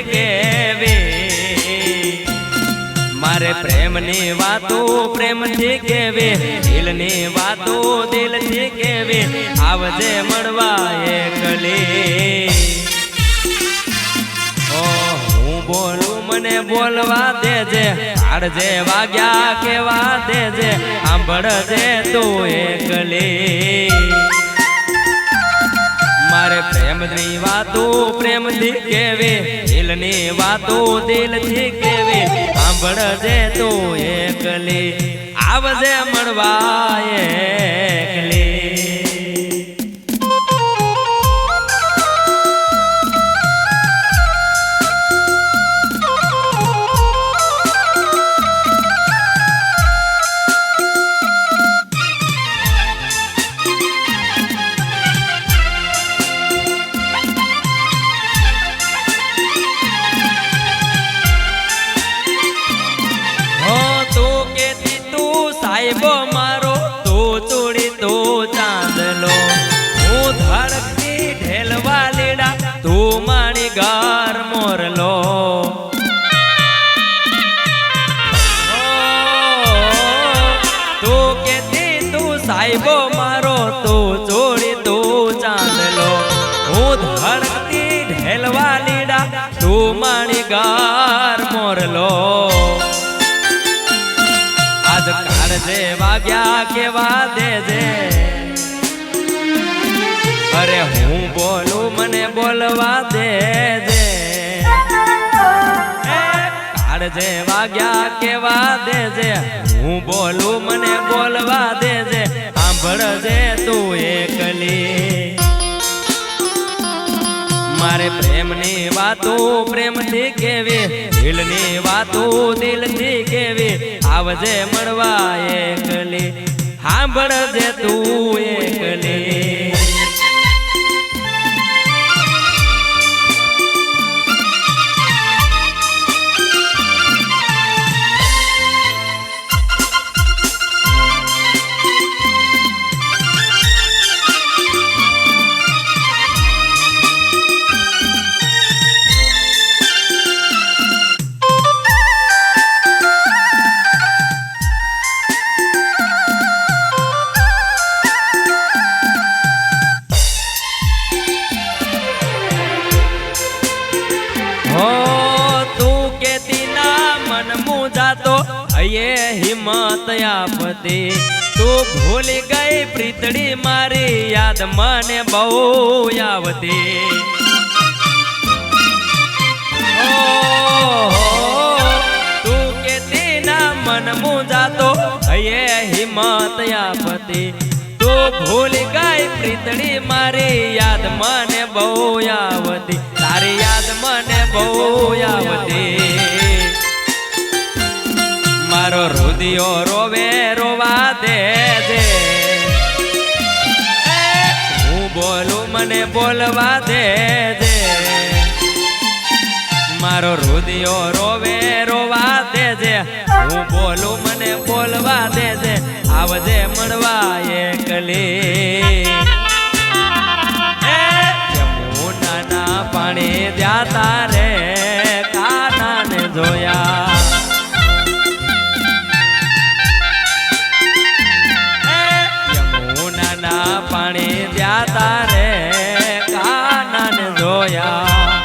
કેવી મારે પ્રેમની વાતો પ્રેમથી કેવી દિલની વાતો દિલથી કેવી આવજે મળવા એકલી હું બોલું મને બોલવા દેજે કાળજે વાગ્યા કેવા દેજે સાંભળજે તું એકલી મારે પ્રેમની વાતો પ્રેમથી કેવી દિલની વાતો દિલથી કેવી સાંભળજે તું એકલી આવજે મળવા એકલી સાહેબો મારો તું ચૂડી તું ચાંદલો હું ધડકતી ઢેલવા લીડા તું માણી ગાર મોરલો તું કેતી તું સાહેબો મારો તું ચૂડી તું ચાંદલો હું ધડકતી ઢેલવા લીડા તું માણી ગાર મોરલો કાળજે વાગ્યા કેવા દેજે અરે હું બોલું મને બોલવા દેજે કાળજે વાગ્યા કેવા દેજે હું બોલું મને બોલવા દેજે સાંભળજે તું એકલી મારે પ્રેમની વાતો પ્રેમથી કેવી દિલની વાતો દિલથી કેવી આવજે મળવા એકલી સાંભળજે તું એકલી જાતો અયે હિંમત આપતી તું ભૂલી ગઈ પ્રીતડી મારી યાદ મને બહુ આવતી તું કેતી ના મન મુંજાતો અયે હિંમત આપતી તું ભૂલી ગઈ પ્રીતડી મારી યાદ મને બહુ આવતી તારી યાદ મને બહુ આવતી મારો રુદિયો રોવે રોવા દેજે હું બોલું મને બોલવા દેજે મારો રુદિયો રોવે રોવા દેજે હું બોલું મને બોલવા દેજે આવજે મળવા એકલી યમુનાના પાણી જાતા રે કાનાને જોયા પાણી જાતા રે કાનન જોયા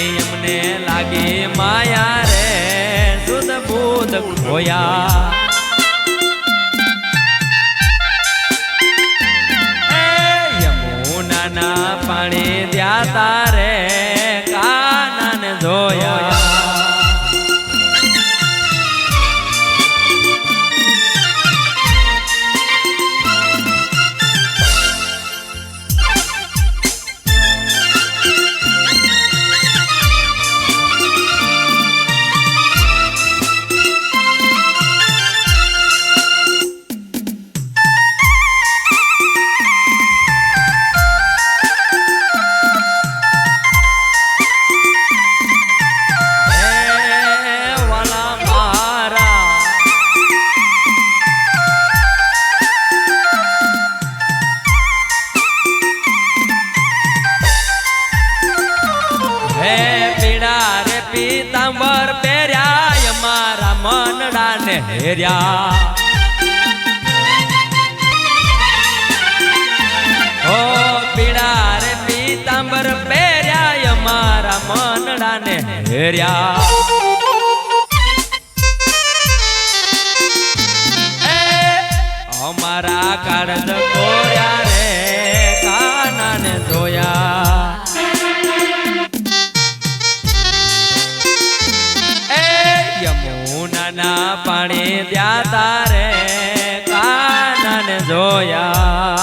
એમને લાગી માયા રે સુધ બુધ ખોયા યમુનાના પાણી જાતા રે કાનન જોયા હેર્યા ઓ પીડા રે પીતાંબર પહેર્યા અમારા મનડાને હેર્યા અમારા કાળજ કોર્યા રે કાનાને જોયા યમુનાના પાણી દ્યા તારે કાનાને જોયા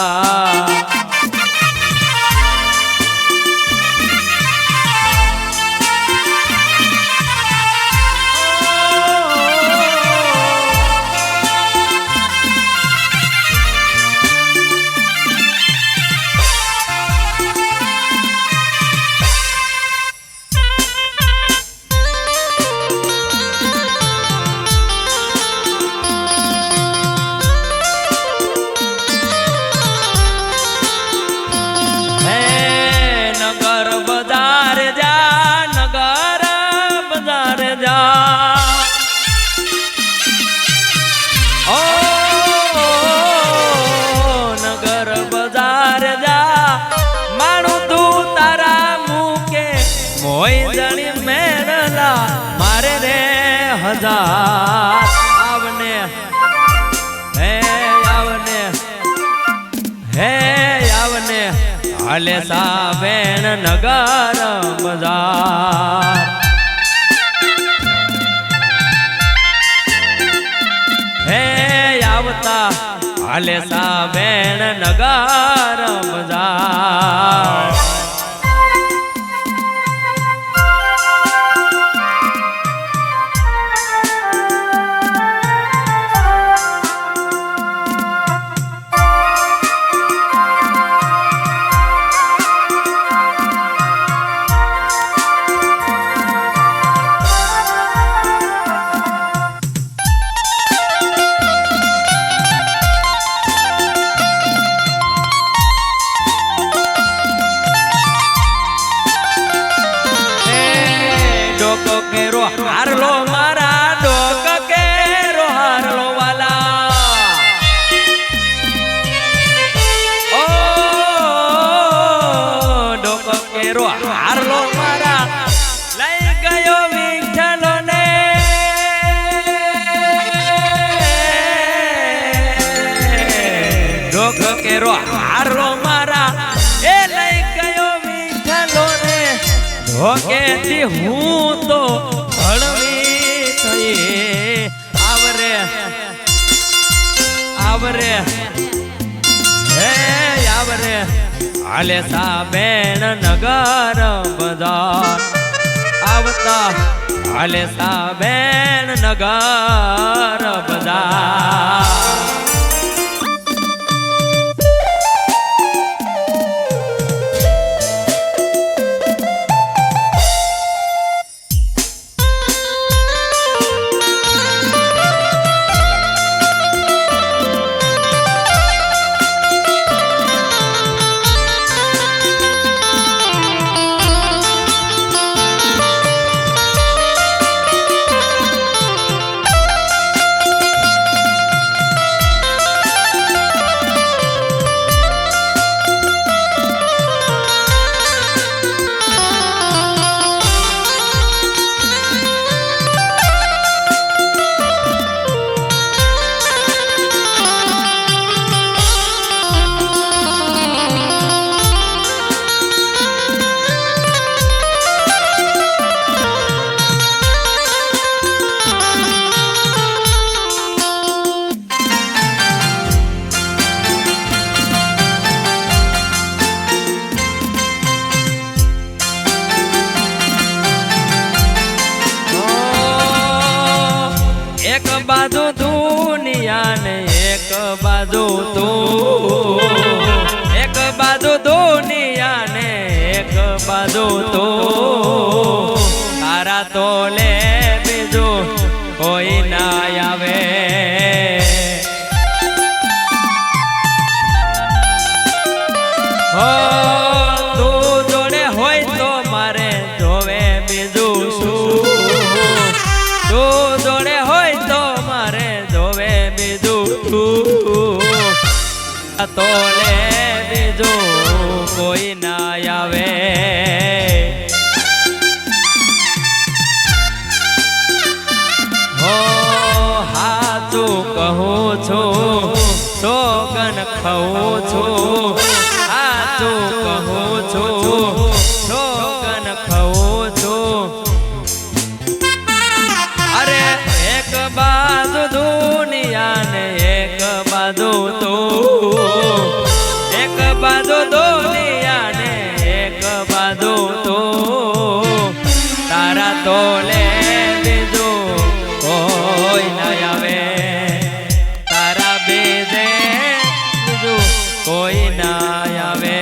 મારે રે હજાર આવને હે આવને હે આવને હાલે સાવેણ નગર બજાર હે આવતા હાલે સાવેણ નગર બજાર હારલો મારા ડોક કેરો હારલો વાલા ઓ ડોક કેરો હારલો મારા લઈ ગયો વિઠ્ઠલો ને ડોક કેરો હારલો મારા એ લઈ ગયો વિઠ્ઠલો ને ઢોકેથી હું તો હળવી થઈ આવરે આવરે હે આવરે હાલે સાબેણ નગર બજાર આવતા હાલે સાબેણ નગર બજાર એક બાજુ દુનિયા ને એક બાજુ તું એક બાજુ દુનિયા ને એક બાજુ તું તારા તો લે બીજું કોઈ ના આવે હો તું જોડે હોય તો મારે જોવે બીજું શું તું જોડે હોય તો મારે તો લે બીજું કોઈ ના આવે હો હાચું કહું છું સોગન ખાઉં છું હાચું કહું છું સોગન ખાઉં છું અરે એક બાજુ દુનિયા ને એક બાજુ તું એક બાજુ દુનિયા ને એક બાજુ તું તારા તો લે બીજું કોઈ ન આવે તારા બેદે બીજું કોઈ ના આવે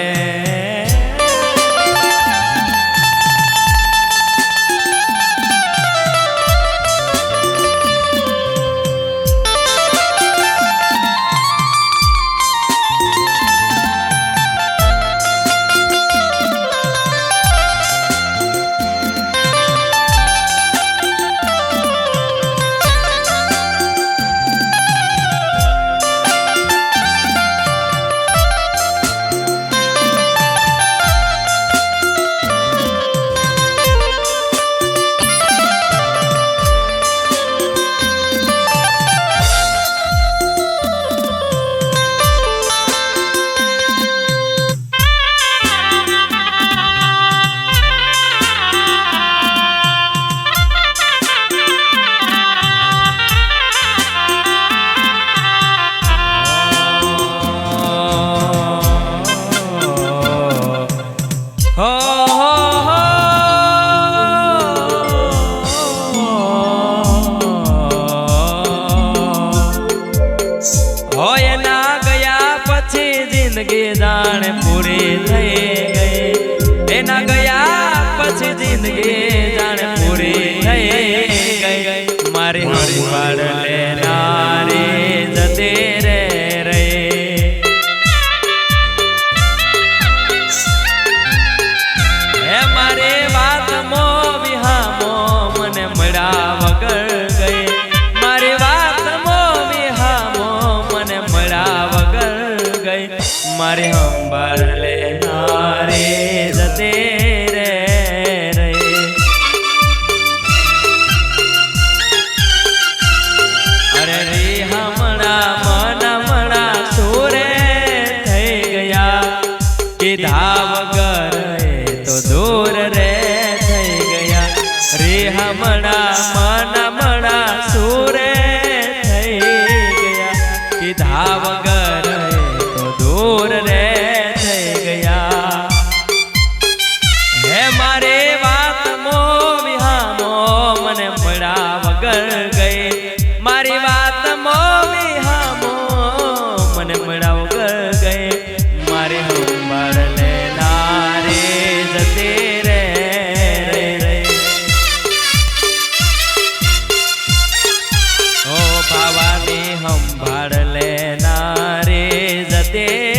જિંદગી જાણે પૂરી થઈ ગઈ એના ગયા પછી જિંદગી જાણે પૂરી થઈ ગઈ મારી સંભાળ લેનારી જતી રે રે હે મારી વાત મો વિહામો મને મળ્યા વગર ગઈ મારી વાત મો વિહામો મને મળ્યા વગર ગઈ મારી સંભાળ લેનારી જતી રે રે અરે રે હમણા સુરે થઈ ગયા કીધા વગર એ તો દૂર રે થઈ ગયા રે હમણા સુરે થઈ ગયા કીધા વગર દૂર રે થઈ ગયા હે મારે વાત મો વિહામો મને મળ્યા વગર ગઈ મારી વાત મો વિહામો મને મળ્યા વગર ગઈ મારી સંભાળ લેનારી જતી રે રે રે ઓ બાવાની સંભાળ લેનારી જતી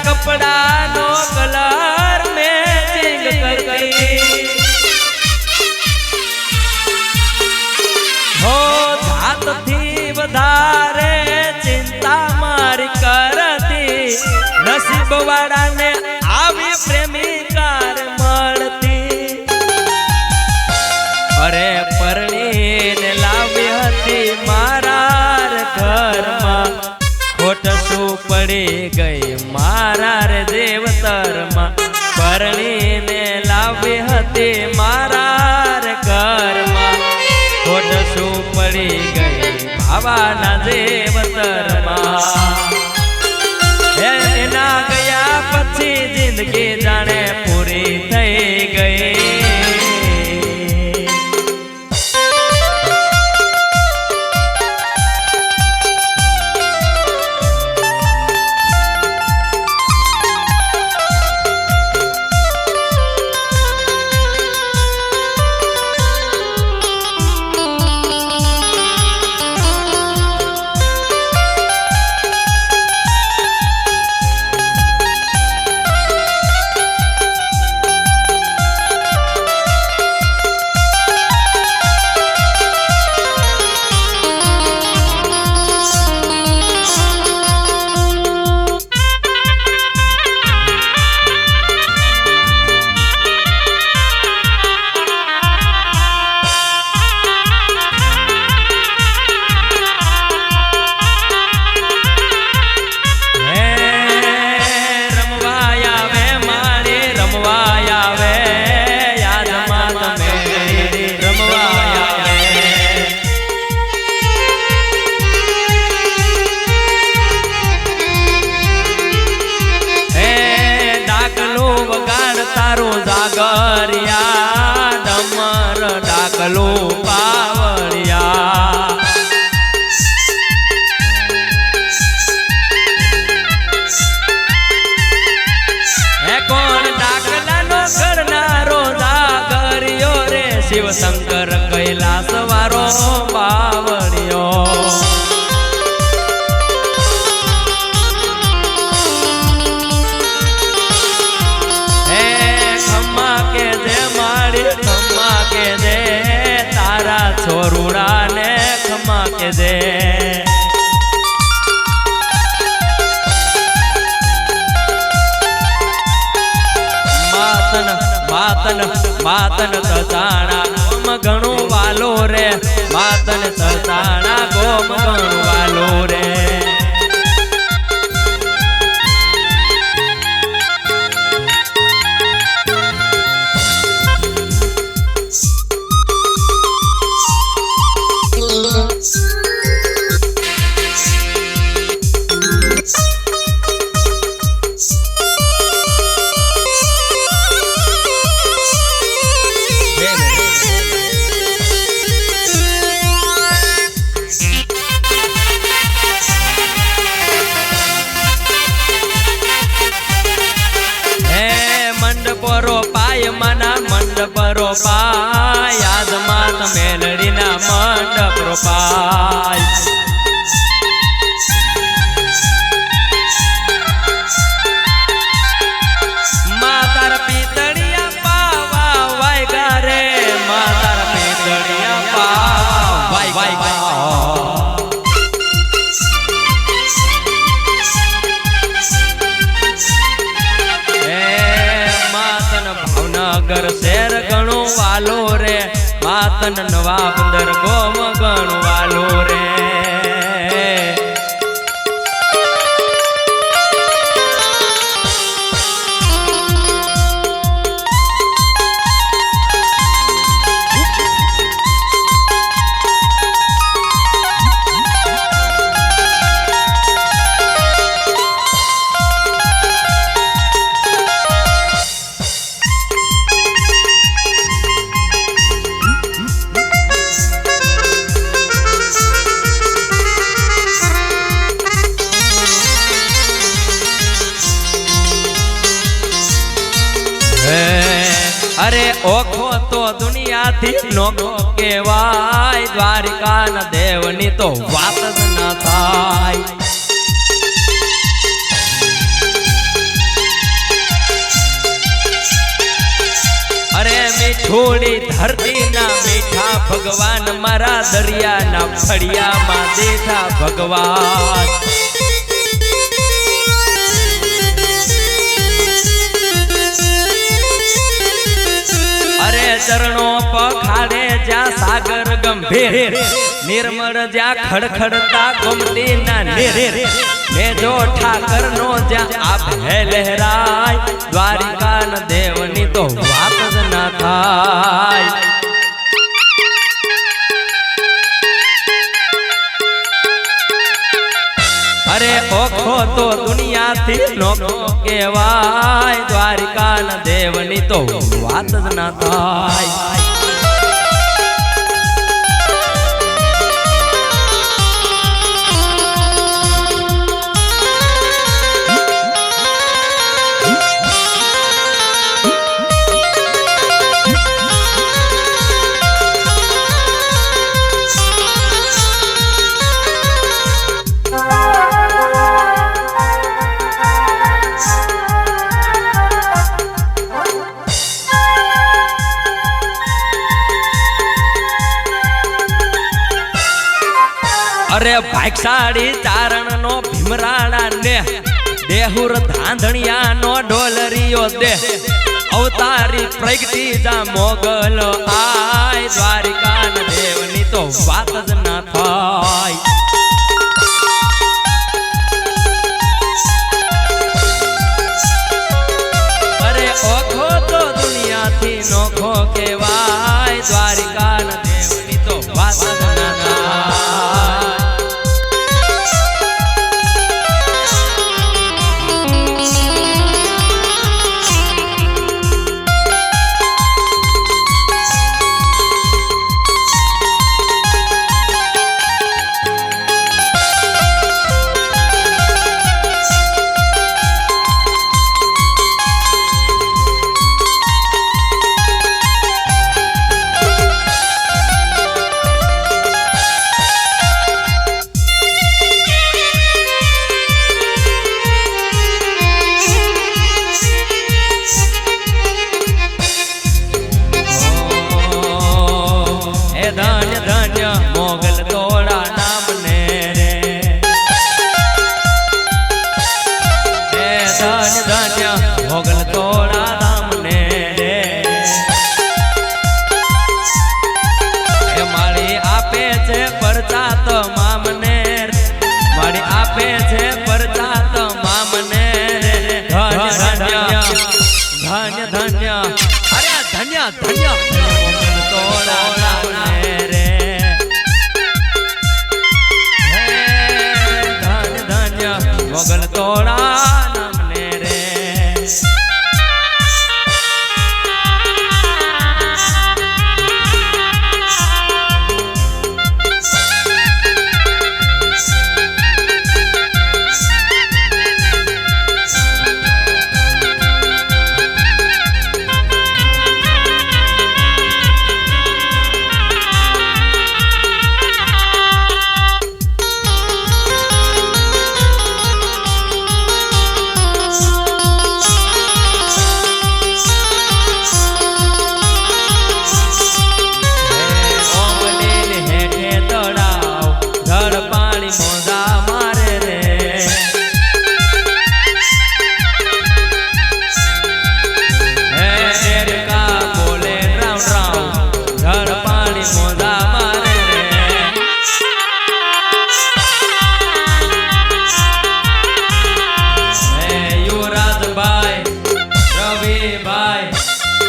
कपड़ा नो कलर मैचिंग कर गई हो जात थी वधारे चिंता मारी करती नसीब वाड़ा ने आवी प्रेमिकार मळती अरे परणी ने लावी हती मारा घर में खोट शू पड़ी गई मारा रे देवतर में परणी ने लावी हती मारा रे घर में खोट शू पड़ी गई भावाना देवतर में एना गया पछी जिंदगी जाने पूरी પૂરી થઈ ગઈ. જાગરિયા ડમર ડાકલો પાવળિયા. હે કોણ ડાકલાનો કરનારો જાગરિયો રે શિવ શંકર કૈલાસ વાળો પાવળિયો. છોરુડા ને ખમા કે દે. માતન માતન માતન તતાણા ગોમ ઘણું વાલો રે. માતન તતાણા ગોમ ઘણું વાલો રે. મંડપ રોપાય યાદમાં મેલડીના મંડપ રોપાય. માતાર પીતળિયા પાવા વાયગા રે. માતાર પીતળિયા પાવા વાયગા. ભાવનગર શહેર ઘણું વાલો રે. માતન નવા બંદર ગોમ ઘણું વાલો રે. અરે ઓખો તો દુનિયાથી નોખો કહેવાય. દ્વારિકાના દેવની તો વાત જ ન થાય. અરે મીઠોડી ધરતીના મીઠા ભગવાન મારા દરિયાના ફળિયામાં દેઠા ભગવાન. ચરણો પખાડે જ્યાં સાગર ગંભીર. નિર્મળ જ્યાં ખડખડતા ગોમતી ના નીર. ને જો ઠાકર નો જ્યાં આભે લહેરાય. દ્વારિકા દેવની તો વાત જ ના થાય. અરે ઓખો તો દુનિયાથી નોખો કહેવાય. દ્વારિકા દ્વારિકાન દેવની તો વાત જ ના થાય. અરે ભાગશાળી ચારણ નો ભીમરાણા ને દેહુર ધાંધણિયા નો ડોલરીઓ દે અવતારી પ્રગટી જા મોગલ આય દ્વારિકાન દેવની તો વાત જ ના થાય. અરે ઓખો તો દુનિયાથી નોખો કેવાય દ્વારિકાન દેવની તો વાત જ ના થાય. ધન્ય ધન્ય મોગલ તોડા નામને રે, ધન્ય ધન્ય મોગલ તોડા નામને રે. એ મારી આપે છે પરચા તમામને, મારી આપે છે પરચા તમામને રે. ધન્ય ધન્ય ધન્ય ધન્ય અરે ધન્ય ધન્ય મોગલ તોડા નામને રે. મોગલ તોડા નામને રે.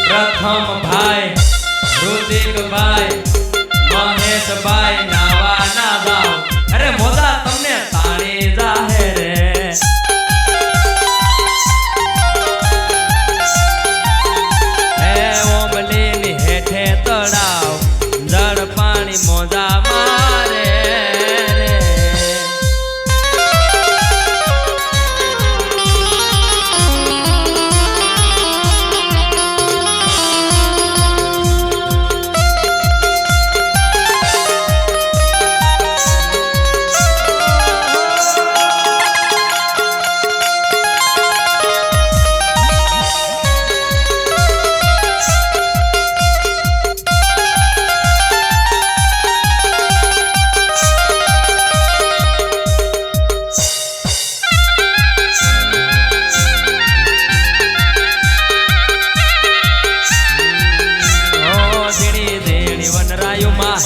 પ્રથમ ભાઈ ઋતિક ભાઈ મહેશ ભાઈ નાવા ના જાવ. અરે મોદા તમને તાણી જાહે રે. હે ઓમલી ની હેઠે તળાવ જળ પાણી મોજા મારે રે.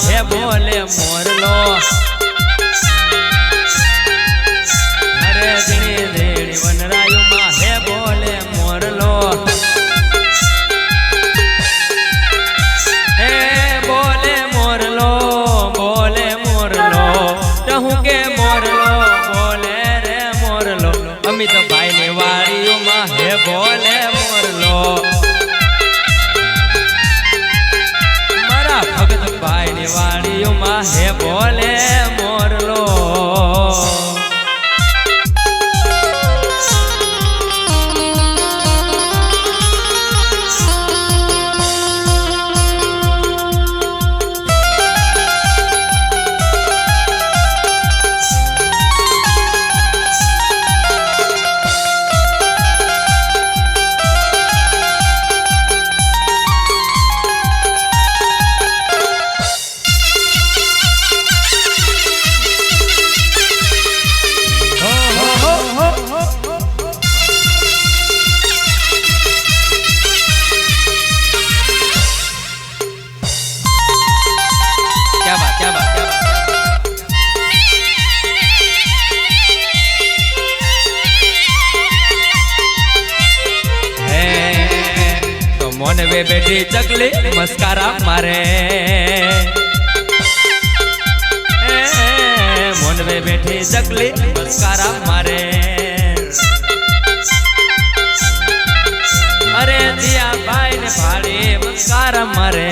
હે બોલે મોરલો, અરે ધીણી ધીણી વનરાયુમાં હે બોલે મોરલો. હે બોલે મોરલો, બોલે મોરલો, કહું કે મોરલો બોલે રે મોરલો. અમિતભાઈ ની વાડીઓમાં હે બોલે મોરલો. ભાઈની વાડીઓમાં હે બોલે મોરલો મોનવે બેઠી ચકલી મસ્કારા મારે મોનવે બેઠી ચકલી મસ્કારા મારે અરે દિયા ભાઈ ને ભાડે મસ્કારા મારે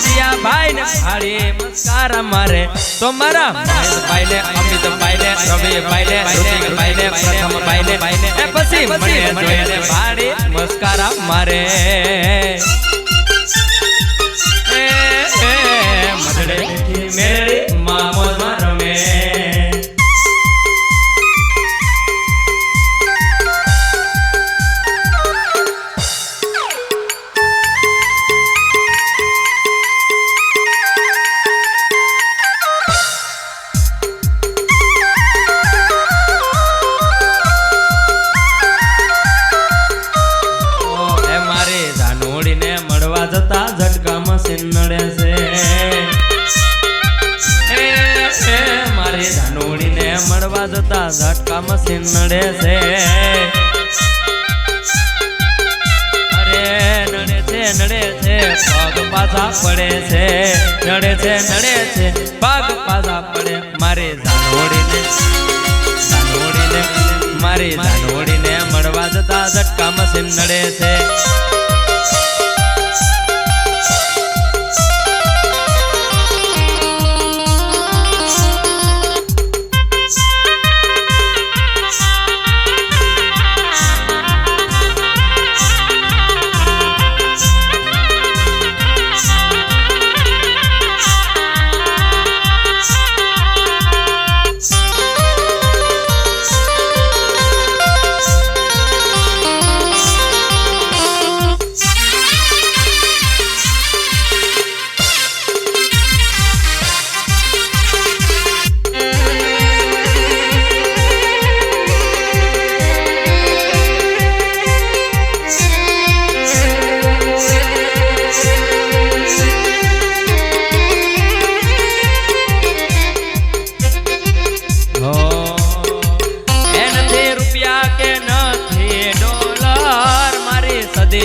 દિયા ભાઈ ને ભાડે મસ્કારા મારે તો મારા ભાઈ ને અમિત ભાઈ ને રવિ ભાઈ ને ઋતિક ભાઈ ને પ્રથમ ભાઈ ને એ પછી મને જોઈને ભાડે મસ્કારા મારે મધડે મેળે મામો રમે ઝટકા મશીન નડે છે અરે નડે છે પગ પાછા પડે છે નડે છે પગ પાછા પડે મારે જાનોડીને મારી જાનોડીને મળવા જતા ઝટકા મશીન નડે છે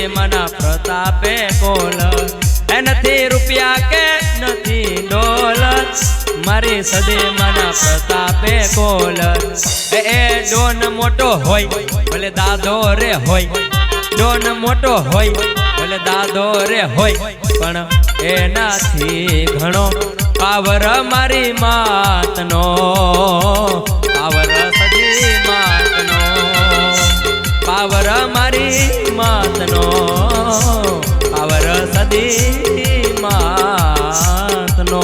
મના પ્રતાપે કોલ નથી રૂપિયા કે નથી ડોલર મારી સદે મના પ્રતાપે કોલ એ ડોન મોટો હોય ભલે દાદો રે હોય ડોન મોટો હોય ભલે દાદો રે હોય પણ એનાથી ઘણો પાવર મારી માતનો પાવર સદી માતનો પાવર મારી માતનો પાવર સદી માતનો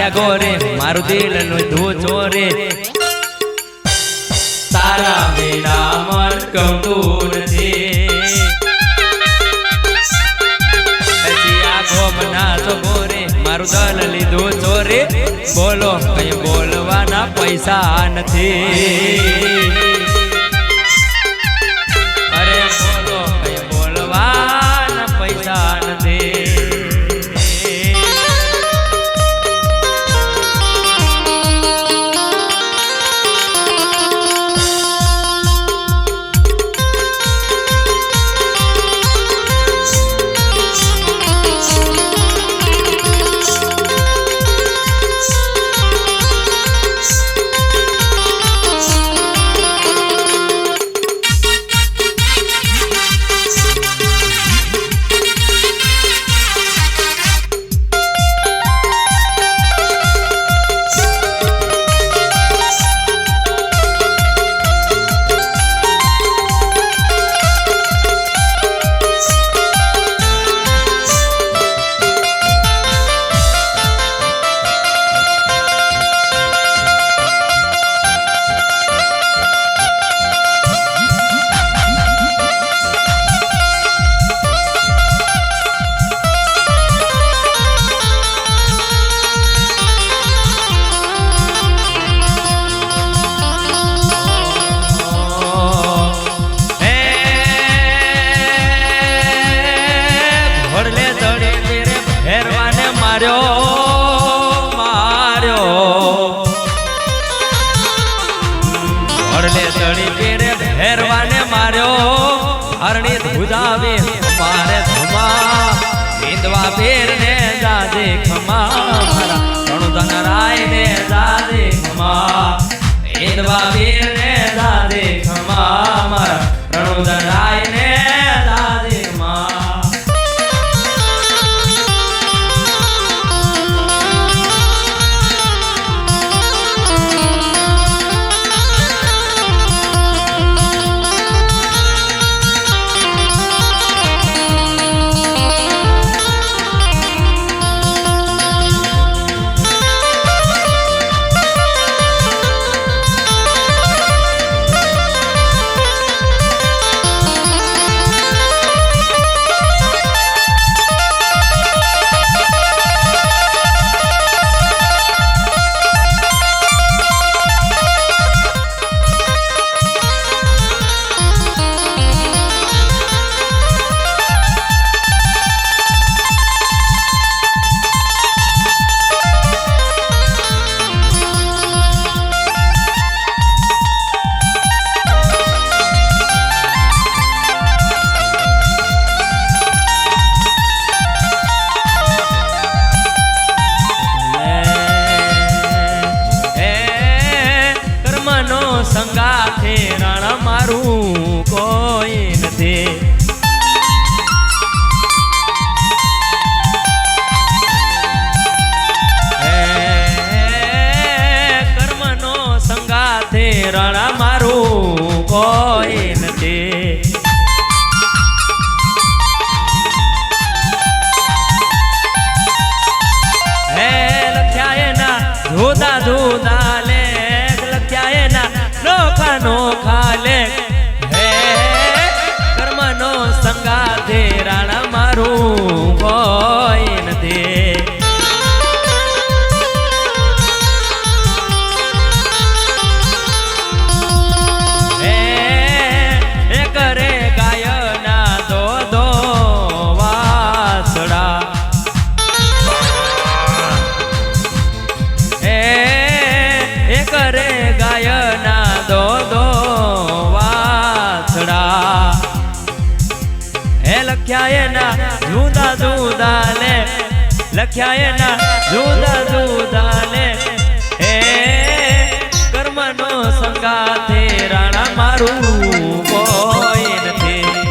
જાગો રે મારું દિલ નું ધૂચો રે તારા વિના મન ગમતું નથી હજી આખો મના જોગો રે મારું દલ લીધું ચોરે બોલો કઈ બોલવાના પૈસા નથી અરે બોલો કઈ બોલવાના પૈસા નથી હરણી ધુજાવે મારે ધમા હિંદવા પેર ને જાજે ખમા મારા રણુધન રાય ને જાજે ખમા હિંદવા પેર ને જાજે ખમા મારા રણુધન રાય ને જાજે ખમા સંગાથે રણ મારું કોઈ નથી કર્મનો સંગાથે રણ મારું કોઈ નથી હે લખ્યા એના જુદા જુદા લેખ લખ્યા એના નોખા નોખા લેખ હે કર્મનો સંગાથે રણ મારું કોઈ નથી હે કરે ગાયના દો દો વાસડા હે કરે ગાયના દો દો વાસડા હે લખ્યા એના જુદા જુદા લે લખ્યા એના જુદા જુદા લે હે કર્મનો સંગાથે રાણા મારું કોઈ નથી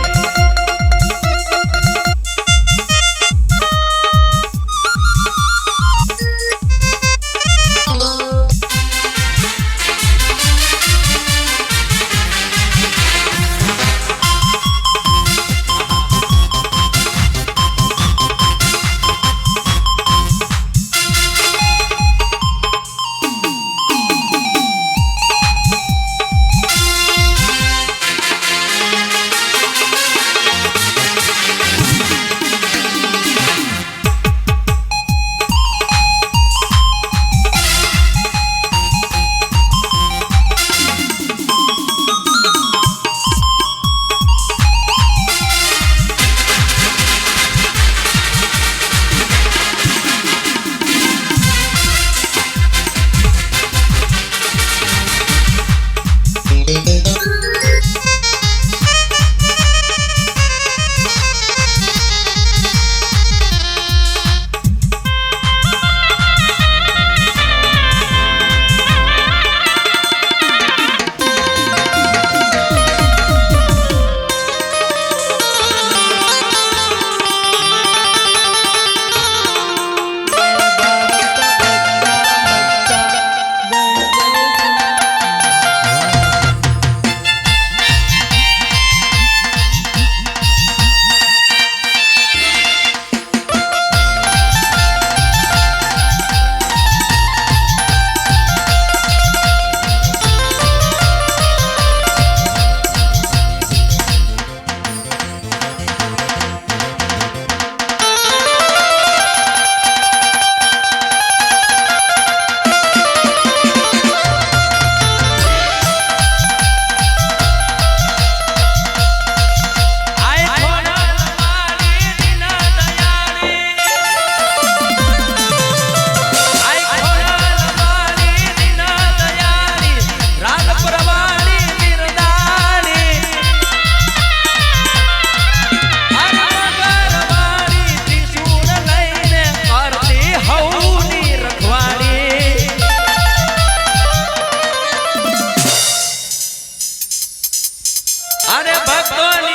અરે ભક્તો